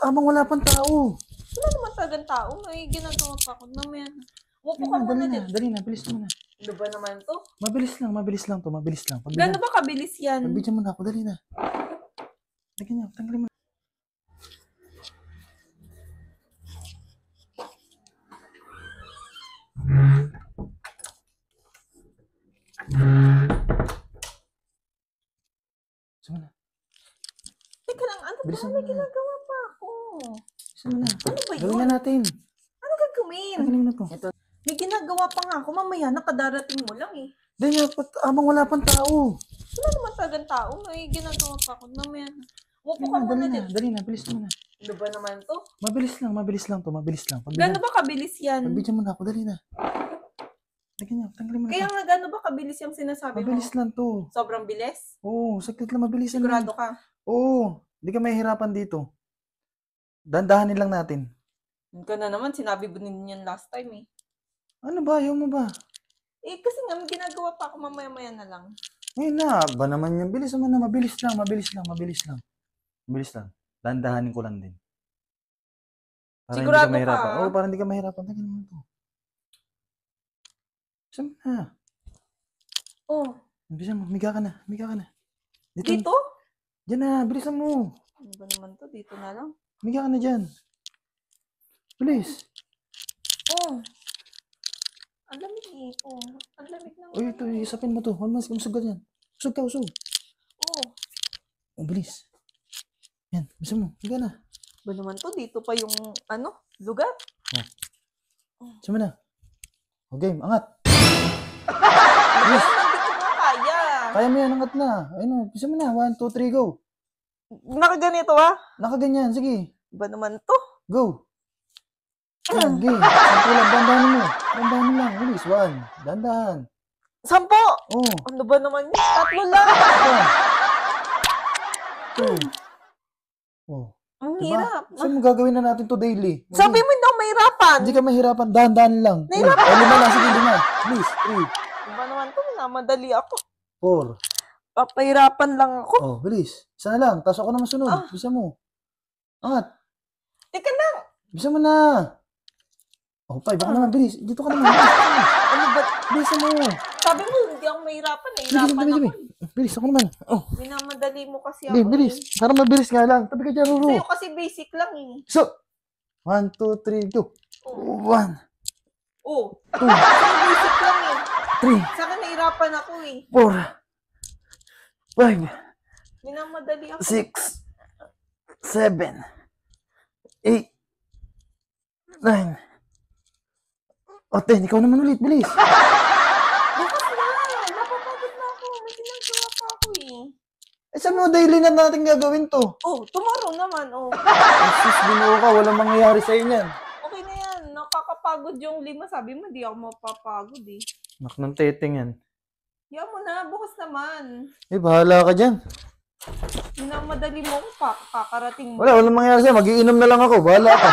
Abang wala pang tao. Wala naman talagang tao. May ginagawa pa ako. Mamaya na. Upo ka Dali muna na, din. dali na, bilis mo na. Ano ba naman to? Mabilis lang to, mabilis lang. Gano'n ba kabilis yan? Pagbigyan mo na ako, dali na. Lagyan niya, tanggalin mo. Sige na. Teka lang, ano ba? Bilisan mo May na. ginagawa pa ako. Bilisan mo na. Ano ba Gawin yun? na natin. Ano gagawin? Tanggalin mo na to. May ginagawa pa nga ako. Mamaya, nakadarating mo lang eh. Dali na, abang wala pang tao. Wala naman talagang tao. May ginagawa pa ako. Mamaya na. Upo ka Dali muna na, din. dali na, bilis mo na. Ano ba naman to? Mabilis lang to, mabilis lang. Gano'n ba kabilis yan? Pagbigyan mo na ako, dali na. Lagyan niya, tanggalin mo na Kaya to. nga, gano'n ba kabilis yung sinasabi mo? Mabilis lang to. Sobrang bilis? Oo, sakit lang, mabilis lang. Sigurado ka? Oo, hindi ka mahihirapan dito. Dandahanin lang natin. Yun ka na naman. Sinabi mo din yan last time eh. Ano ba, ayaw mo ba? Eh, kasi nga, may ginagawa pa ako. Mamaya-maya na lang. Ngayon na, ba naman yung bilis naman na, mabilis lang. Mabilis lang. Dandahanin ko lang din. Para Sigurado hindi ka mahirapan. ka? Oo, para hindi ka mahirapan. Tagin naman to. Saan na? Oh, Bilisan mo, miga ka na. dito? Diyan na, bilisan mo. Ano ba naman to? Dito na lang. Miga ka na dyan. Bilis. Oh. Ang lamig eh. Oh. Ang lamig naman. Uy, ito, isapin mo to. Huwag mo, usog ka dyan. Usog ka. Oh. Oh, bilis. Yan, bilisan mo. Miga na. Ba naman to? Dito pa yung, lugar? Bilisan mo na. O, game, angat. Yes. Hindi ko nga kaya. Kaya mo yan, angat na. Ayun o, bilisan mo na. 1, 2, 3, go. Nakaganito ah? Nakaganyan, sige. Ba naman to? Go. Yan, game. Sampu lang, dandahan mo. Dandahan lang, bilis. 1, dandahan. 10! Oh, Ano ba naman yun? 3 lang. ito. 2. Oh. Ang Diba? hirap. Saan mo gagawin na natin to daily? Sabi mo hindi ako mahirapan. Hindi ka mahirapan, dahan-dahan lang. Nahirapan. Oh, 5 lang, sige, 5. Please, 3, Ano ba naman to? Minamadali ako. 4. Papahirapan lang ako. Oh, bilis. Isa na lang, tapos ako naman sunod. Bisa mo. Angat. Teka lang. Bisa mo na. Oh, 5. Baka naman, bilis. Dito ka naman. Bilis. Ano ba? Bisa mo. Sabi mo hindi ako mahirapan. Sige, Nahirapan ako. Bilis, ako naman. Oh, Minamadali mo kasi ako. bilis. Para mabilis nga lang. Tabi ka dyan, Ruru. Sa'yo kasi basic lang eh. So, 1, 2, 3, go. 1, Oh. 2, Sa'yo basic lang eh. 3, Sa akin nahirapan ako eh. 4, 5, Minamadali ako. 6, 7, 8, 9. O, 10. Ikaw naman ulit. Bilis. Bukas na. Napapagod na ako. May ginagawa pa ako eh. Eh, saan mo daily na natin gagawin to? Oh, tomorrow naman. Oh. Sus, binuo ka. Walang mangyayari sa'yo niyan. Okay na yan. Nakakapagod yung 5. Sabi mo, hindi ako mapapagod eh. Nak ng teteng yan. Yan mo na. Bukas naman. Eh, bahala ka dyan. Minamadali mo ako pa. Kakarating mo. Walang mangyayari sa'yo. Mag-iinom na lang ako. Bahala ka.